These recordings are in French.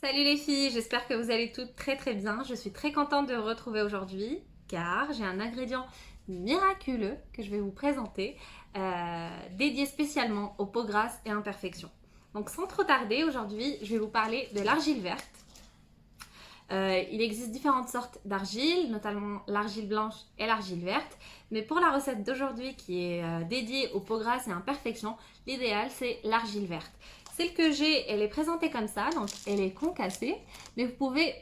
Salut les filles, j'espère que vous allez toutes très bien. Je suis très contente de vous retrouver aujourd'hui car j'ai un ingrédient miraculeux que je vais vous présenter, dédié spécialement aux peaux grasses et imperfections. Donc sans trop tarder, aujourd'hui je vais vous parler de l'argile verte. Il existe différentes sortes d'argile, notamment l'argile blanche et l'argile verte. Mais pour la recette d'aujourd'hui qui est dédiée aux peaux grasses et imperfections, l'idéal c'est l'argile verte. Celle que j'ai, elle est présentée comme ça, donc elle est concassée. Mais vous pouvez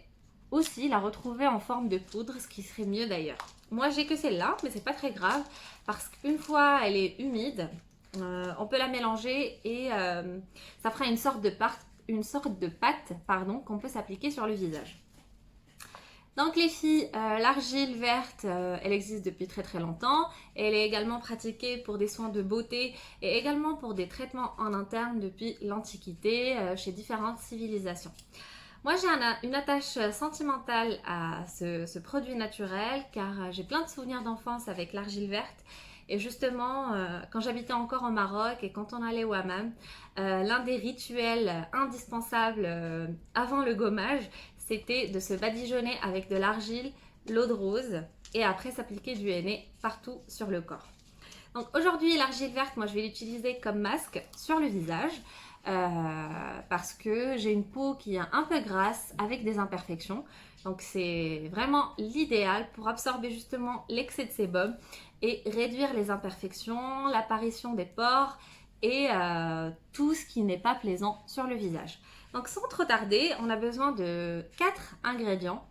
aussi la retrouver en forme de poudre, ce qui serait mieux d'ailleurs. Moi j'ai que celle-là, mais c'est pas très grave parce qu'une fois elle est humide, on peut la mélanger et ça fera une sorte de pâte qu'on peut s'appliquer sur le visage. Donc les filles, l'argile verte, elle existe depuis très longtemps. Elle est également pratiquée pour des soins de beauté et également pour des traitements en interne depuis l'Antiquité chez différentes civilisations. Moi j'ai une attache sentimentale à ce produit naturel car j'ai plein de souvenirs d'enfance avec l'argile verte. Et justement, quand j'habitais encore au Maroc et quand on allait au hammam, l'un des rituels indispensables avant le gommage, c'était de se badigeonner avec de l'argile, l'eau de rose et après s'appliquer du henné partout sur le corps. Donc aujourd'hui, l'argile verte, moi je vais l'utiliser comme masque sur le visage parce que j'ai une peau qui est un peu grasse avec des imperfections. Donc c'est vraiment l'idéal pour absorber justement l'excès de sébum et réduire les imperfections, l'apparition des pores et tout ce qui n'est pas plaisant sur le visage. Donc sans trop tarder, on a besoin de 4 ingrédients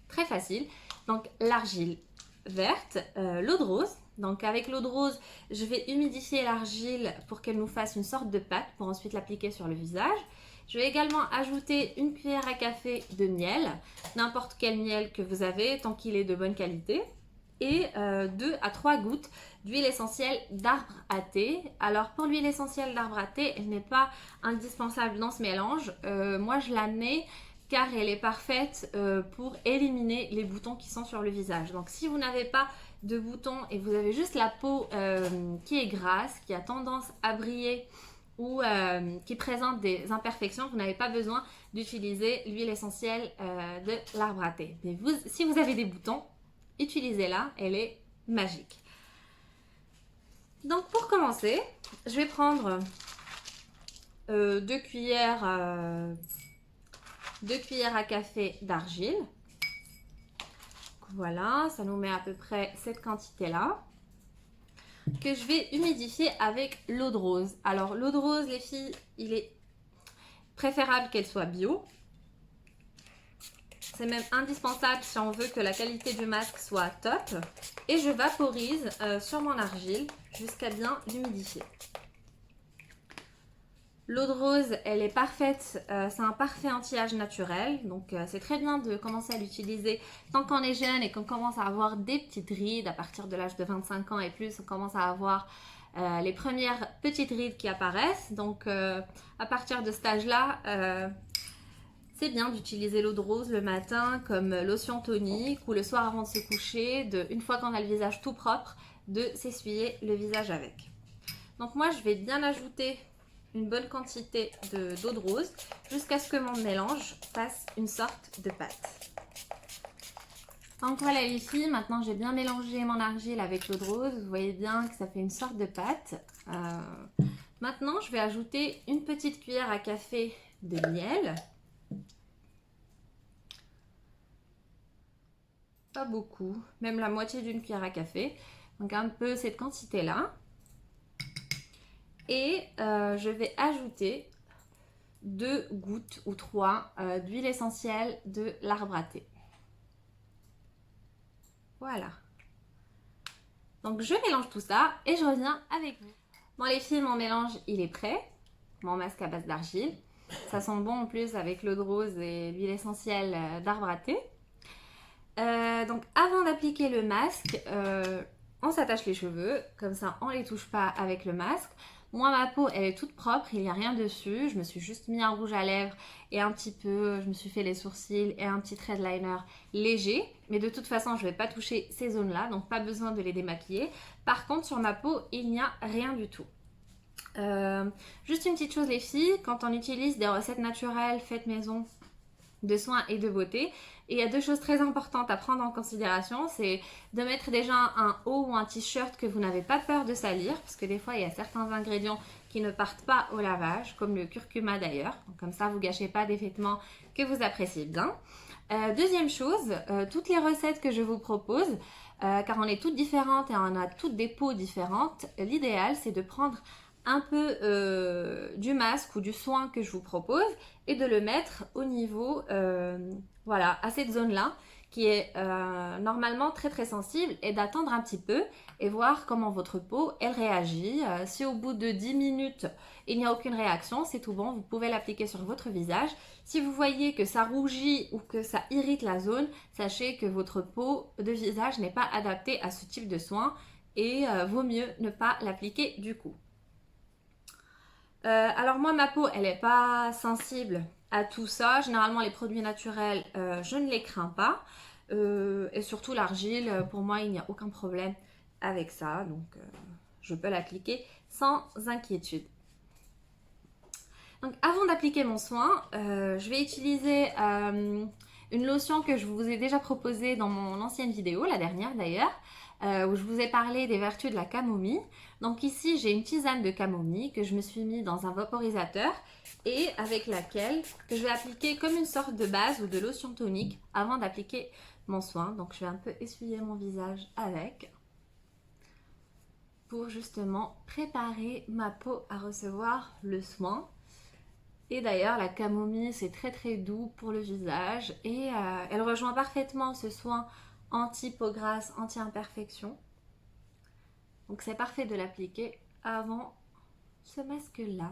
très faciles. Donc l'argile verte, l'eau de rose. Donc avec l'eau de rose, je vais humidifier l'argile pour qu'elle nous fasse une sorte de pâte pour ensuite l'appliquer sur le visage. Je vais également ajouter une cuillère à café de miel, n'importe quel miel que vous avez tant qu'il est de bonne qualité. Et 2 à 3 gouttes d'huile essentielle d'arbre à thé. Alors pour l'huile essentielle d'arbre à thé, elle n'est pas indispensable dans ce mélange. Moi je la mets car elle est parfaite pour éliminer les boutons qui sont sur le visage. Donc si vous n'avez pas de boutons et vous avez juste la peau qui est grasse, qui a tendance à briller ou qui présente des imperfections, vous n'avez pas besoin d'utiliser l'huile essentielle de l'arbre à thé. Mais si vous avez des boutons, utilisez-la, elle est magique. Donc pour commencer, je vais prendre 2 cuillères à café d'argile. Voilà, ça nous met à peu près cette quantité-là que je vais humidifier avec l'eau de rose. Alors l'eau de rose, les filles, il est préférable qu'elle soit bio. C'est même indispensable si on veut que la qualité du masque soit top. Et je vaporise sur mon argile jusqu'à bien l'humidifier. L'eau de rose, elle est parfaite, c'est un parfait anti-âge naturel. Donc c'est très bien de commencer à l'utiliser tant qu'on est jeune et qu'on commence à avoir des petites rides. À partir de l'âge de 25 ans et plus, on commence à avoir les premières petites rides qui apparaissent. Donc à partir de cet âge-là, c'est bien d'utiliser l'eau de rose le matin comme lotion tonique ou le soir avant de se coucher, une fois qu'on a le visage tout propre, de s'essuyer le visage avec. Donc moi, je vais bien ajouter une bonne quantité d'eau de rose jusqu'à ce que mon mélange fasse une sorte de pâte. Donc voilà les filles, maintenant j'ai bien mélangé mon argile avec l'eau de rose. Vous voyez bien que ça fait une sorte de pâte. Maintenant, je vais ajouter une petite cuillère à café de miel. Pas beaucoup, même la moitié d'une cuillère à café. Donc un peu cette quantité-là. Et je vais ajouter 2 gouttes ou 3 d'huile essentielle de l'arbre à thé. Voilà. Donc je mélange tout ça et je reviens avec vous. Bon les filles, mon mélange il est prêt. Mon masque à base d'argile. Ça sent bon en plus avec l'eau de rose et l'huile essentielle d'arbre à thé. Donc avant d'appliquer le masque, on s'attache les cheveux, comme ça on les touche pas avec le masque. Moi ma peau elle est toute propre, il n'y a rien dessus, je me suis juste mis un rouge à lèvres et un petit peu, je me suis fait les sourcils et un petit trait de liner léger. Mais de toute façon je ne vais pas toucher ces zones là, donc pas besoin de les démaquiller. Par contre sur ma peau il n'y a rien du tout. Juste une petite chose les filles, quand on utilise des recettes naturelles faites maison, de soins et de beauté. Et il y a deux choses très importantes à prendre en considération, c'est de mettre déjà un haut ou un t-shirt que vous n'avez pas peur de salir, parce que des fois il y a certains ingrédients qui ne partent pas au lavage, comme le curcuma d'ailleurs. Donc, comme ça vous gâchez pas des vêtements que vous appréciez bien. Deuxième chose, toutes les recettes que je vous propose, car on est toutes différentes et on a toutes des peaux différentes, l'idéal c'est de prendre un peu du masque ou du soin que je vous propose et de le mettre au niveau, voilà, à cette zone-là qui est normalement très très sensible, et d'attendre un petit peu et voir comment votre peau elle réagit. Si au bout de 10 minutes il n'y a aucune réaction, c'est tout bon, vous pouvez l'appliquer sur votre visage. Si vous voyez que ça rougit ou que ça irrite la zone, sachez que votre peau de visage n'est pas adaptée à ce type de soin et vaut mieux ne pas l'appliquer du coup. Alors moi, ma peau, elle n'est pas sensible à tout ça. Généralement, les produits naturels, je ne les crains pas. Et surtout l'argile, pour moi, il n'y a aucun problème avec ça. Donc, je peux l'appliquer sans inquiétude. Donc, avant d'appliquer mon soin, je vais utiliser une lotion que je vous ai déjà proposée dans mon ancienne vidéo, la dernière d'ailleurs, où je vous ai parlé des vertus de la camomille. Donc ici, j'ai une tisane de camomille que je me suis mis dans un vaporisateur et avec laquelle que je vais appliquer comme une sorte de base ou de lotion tonique avant d'appliquer mon soin. Donc je vais un peu essuyer mon visage avec pour justement préparer ma peau à recevoir le soin. Et d'ailleurs, la camomille, c'est très très doux pour le visage et elle rejoint parfaitement ce soin anti-peau grasse, anti-imperfection. Donc c'est parfait de l'appliquer avant ce masque-là.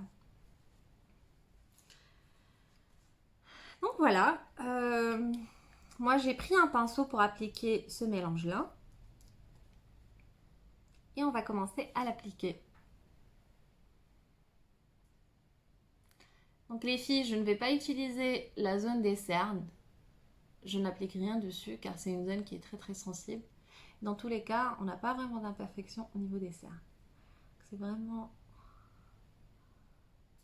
Donc voilà, moi j'ai pris un pinceau pour appliquer ce mélange-là. Et on va commencer à l'appliquer. Donc les filles, je ne vais pas utiliser la zone des cernes. Je n'applique rien dessus car c'est une zone qui est très très sensible. Dans tous les cas, on n'a pas vraiment d'imperfection au niveau des cernes. C'est vraiment...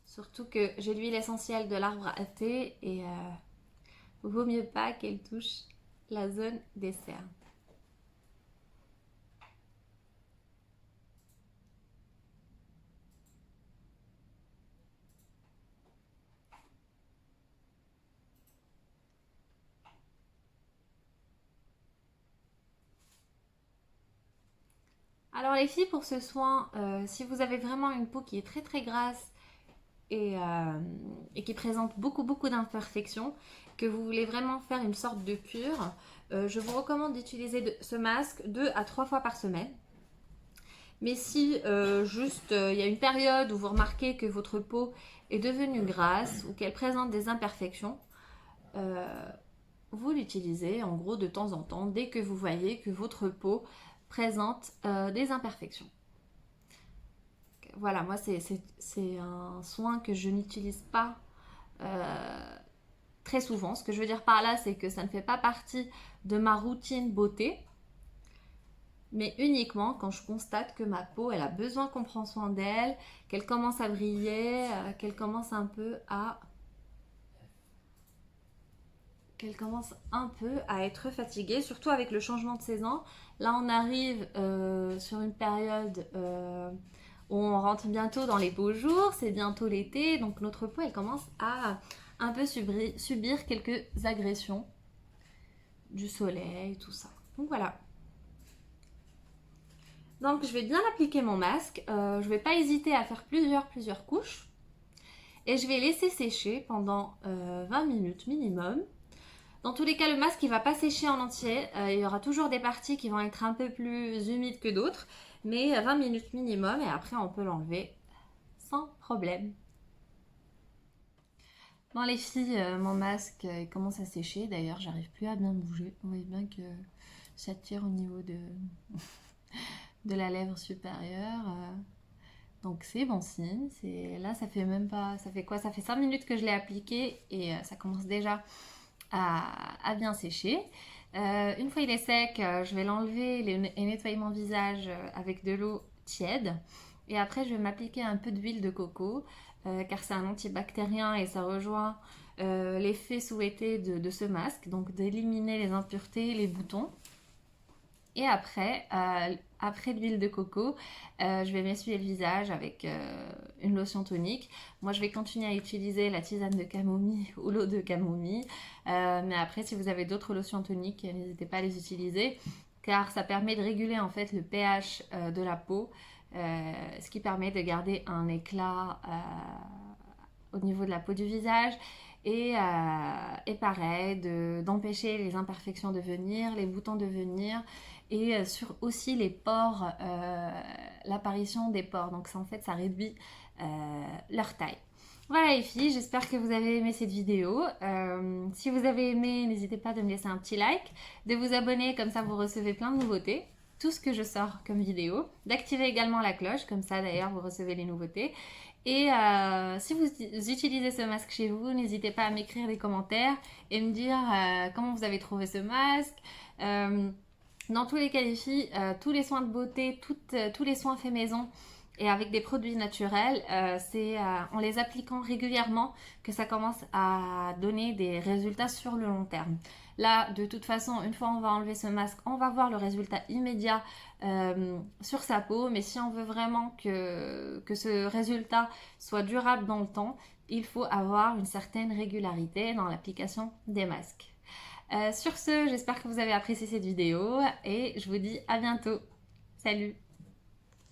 Surtout que j'ai l'huile essentielle de l'arbre à thé et vaut mieux pas qu'elle touche la zone des cernes. Alors les filles, pour ce soin, si vous avez vraiment une peau qui est très très grasse et qui présente beaucoup d'imperfections, que vous voulez vraiment faire une sorte de cure, je vous recommande d'utiliser ce masque 2 à 3 fois par semaine. Mais si juste il y a une période où vous remarquez que votre peau est devenue grasse ou qu'elle présente des imperfections, vous l'utilisez en gros de temps en temps dès que vous voyez que votre peau présente des imperfections. Voilà, moi c'est un soin que je n'utilise pas très souvent. Ce que je veux dire par là, c'est que ça ne fait pas partie de ma routine beauté, mais uniquement quand je constate que ma peau, elle a besoin qu'on prenne soin d'elle, qu'elle commence à briller, qu'elle commence un peu à être fatiguée, surtout avec le changement de saison. Là, on arrive sur une période où on rentre bientôt dans les beaux jours, c'est bientôt l'été, donc notre peau, elle commence à un peu subir quelques agressions du soleil, tout ça. Donc voilà. Donc je vais bien appliquer mon masque. Je ne vais pas hésiter à faire plusieurs couches. Et je vais laisser sécher pendant 20 minutes minimum. Dans tous les cas, le masque, il ne va pas sécher en entier. Il y aura toujours des parties qui vont être un peu plus humides que d'autres. Mais 20 minutes minimum et après, on peut l'enlever sans problème. Bon les filles, mon masque il commence à sécher. D'ailleurs, j'arrive plus à bien bouger. Vous voyez bien que ça tire au niveau de la lèvre supérieure. Donc c'est bon signe. Là, ça fait même pas... Ça fait quoi? Ça fait 5 minutes que je l'ai appliqué et ça commence déjà à bien sécher. Une fois il est sec, je vais l'enlever et nettoyer mon visage avec de l'eau tiède. Et après, je vais m'appliquer un peu d'huile de coco car c'est un antibactérien et ça rejoint l'effet souhaité de ce masque, donc d'éliminer les impuretés, les boutons. Et après, après l'huile de coco, je vais m'essuyer le visage avec une lotion tonique. Moi, je vais continuer à utiliser la tisane de camomille ou l'eau de camomille. Mais après, si vous avez d'autres lotions toniques, n'hésitez pas à les utiliser car ça permet de réguler en fait le pH de la peau, ce qui permet de garder un éclat au niveau de la peau du visage. Et pareil, d'empêcher les imperfections de venir, les boutons de venir, et sur aussi les pores, l'apparition des pores. Donc en fait, ça réduit leur taille. Voilà les filles, j'espère que vous avez aimé cette vidéo. Si vous avez aimé, n'hésitez pas de me laisser un petit like, de vous abonner, comme ça vous recevez plein de nouveautés, tout ce que je sors comme vidéo, d'activer également la cloche, comme ça d'ailleurs vous recevez les nouveautés. Et si vous utilisez ce masque chez vous, n'hésitez pas à m'écrire des commentaires et me dire comment vous avez trouvé ce masque. Dans tous les cas les filles, tous les soins de beauté, tous les soins faits maison et avec des produits naturels, c'est en les appliquant régulièrement que ça commence à donner des résultats sur le long terme. Là, de toute façon, une fois on va enlever ce masque, on va voir le résultat immédiat sur sa peau. Mais si on veut vraiment que ce résultat soit durable dans le temps, il faut avoir une certaine régularité dans l'application des masques. Sur ce, j'espère que vous avez apprécié cette vidéo et je vous dis à bientôt. Salut!